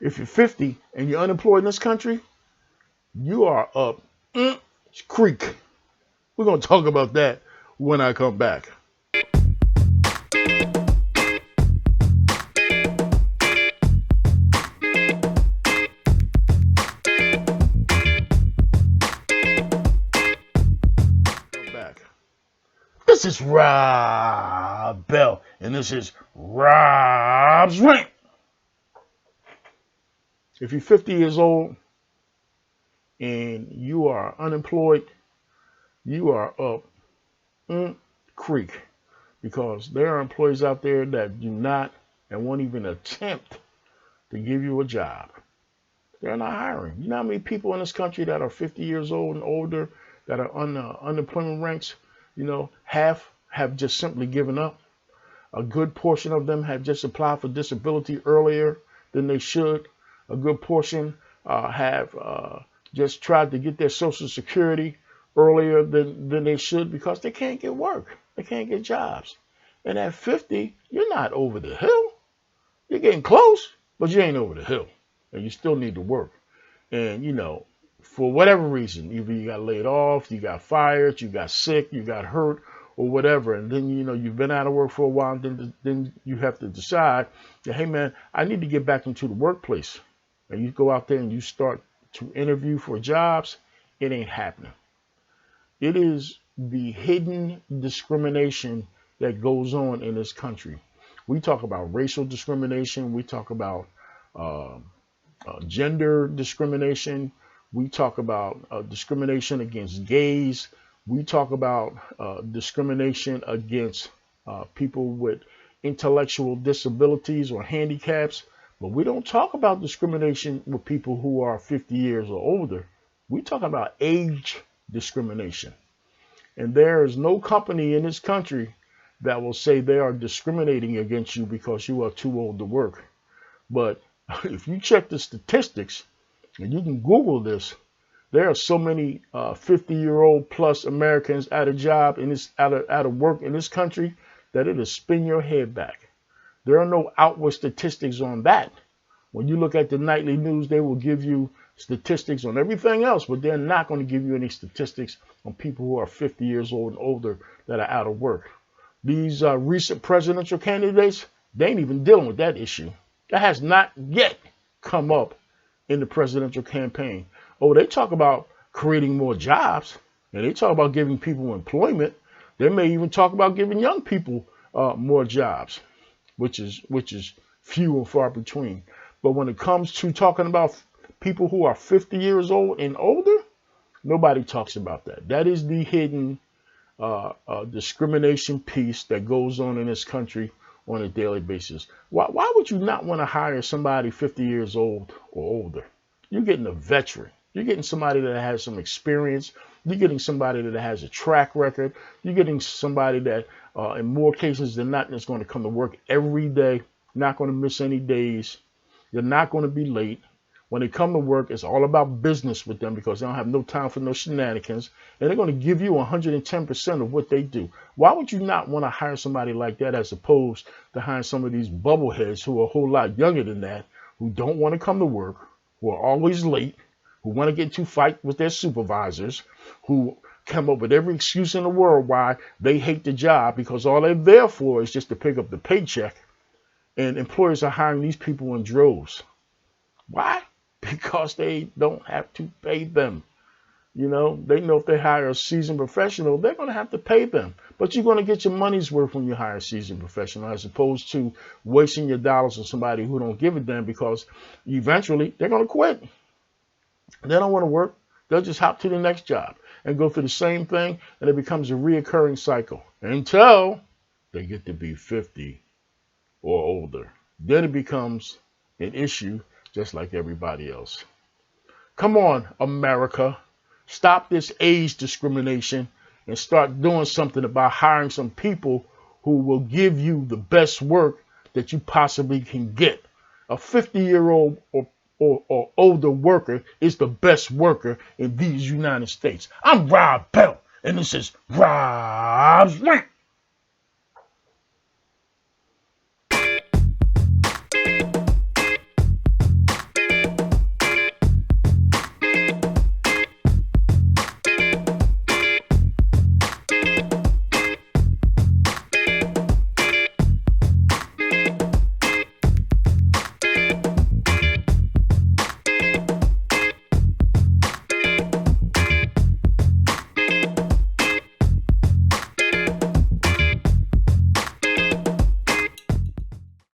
If you're 50 and you're unemployed in this country, you are up creek. We're going to talk about that when I come back. Back. This is Rob Bell, and this is Rob's Rant. If you're 50 years old and you are unemployed, you are up creek, because there are employees out there that do not and won't even attempt to give you a job. They're not hiring. You know how many people in this country that are 50 years old and older that are on the unemployment ranks? Half have just simply given up. A good portion of them have just applied for disability earlier than they should. A good portion have just tried to get their Social Security earlier than they should, because they can't get work. They can't get jobs. And at 50, you're not over the hill. You're getting close, but you ain't over the hill. And you still need to work. And, for whatever reason, either you got laid off, you got fired, you got sick, you got hurt, or whatever. And then, you've been out of work for a while, and then you have to decide that, hey, man, I need to get back into the workplace. And you go out there and you start to interview for jobs. It ain't happening. It is the hidden discrimination that goes on in this country. We talk about racial discrimination. We talk about gender discrimination. We talk about discrimination against gays. We talk about discrimination against people with intellectual disabilities or handicaps. But we don't talk about discrimination with people who are 50 years or older. We talk about age discrimination. And there is no company in this country that will say they are discriminating against you because you are too old to work. But if you check the statistics, and you can Google this, there are so many 50-year-old plus Americans out of job in this out of work in this country that it'll spin your head back. There are no outward statistics on that. When you look at the nightly news, they will give you statistics on everything else, but they're not going to give you any statistics on people who are 50 years old and older that are out of work. These recent presidential candidates, they ain't even dealing with that issue. That has not yet come up in the presidential campaign. Oh, they talk about creating more jobs, and they talk about giving people employment. They may even talk about giving young people more jobs, which is few and far between. But when it comes to talking about people who are 50 years old and older, nobody talks about that. That is the hidden discrimination piece that goes on in this country on a daily basis. Why would you not want to hire somebody 50 years old or older? You're getting a veteran. You're getting somebody that has some experience. You're getting somebody that has a track record. You're getting somebody that, in more cases than not, is going to come to work every day, not going to miss any days. You're not going to be late. When they come to work, it's all about business with them because they don't have no time for no shenanigans. And they're going to give you 110% of what they do. Why would you not want to hire somebody like that as opposed to hiring some of these bubbleheads who are a whole lot younger than that, who don't want to come to work, who are always late, who want to get into fight with their supervisors, who come up with every excuse in the world why they hate the job because all they're there for is just to pick up the paycheck. And employers are hiring these people in droves. Why? Because they don't have to pay them. They know if they hire a seasoned professional, they're going to have to pay them. But you're going to get your money's worth when you hire a seasoned professional, as opposed to wasting your dollars on somebody who don't give a damn, because eventually they're going to quit. They don't want to work. They'll just hop to the next job and go through the same thing, and it becomes a reoccurring cycle until they get to be 50 or older. Then it becomes an issue just like everybody else. Come on, America. Stop this age discrimination and start doing something about hiring some people who will give you the best work that you possibly can get. A 50-year-old or older worker is the best worker in these United States. I'm Rob Bell, and this is Rob's Rant.